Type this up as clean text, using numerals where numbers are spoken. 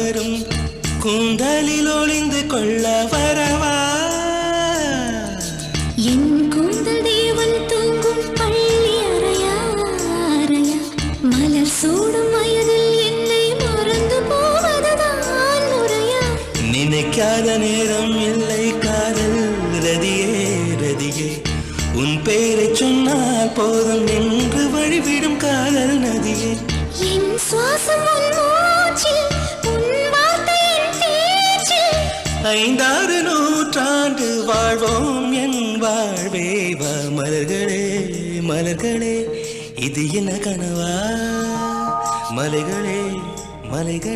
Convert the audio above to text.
வரும் கூந்தலில் ஒளிந்து கொள்ள வரவா என் கூந்தல் தேவன் தூங்கும் பள்ளி அறையா அறையா மலர் சூடும் வயதில் என்னை மறந்து போவதுதான் முறையா நினைக்காத நேரம் இல்லை காதல் ரதியே ரதியே உன் பேரை சொன்னால் போதும் என்று வழிவிடும் காதல் நதியே என் சுவாசம் உன் மூச்சில் உன் வார்த்தையின் பேச்சில் 5-6 நூற்றாண்டு வாழ்வோம் என் வாழ்வே வா மலர்களே மலர்களே இது என்ன கனவா மலைகளே மலைகள்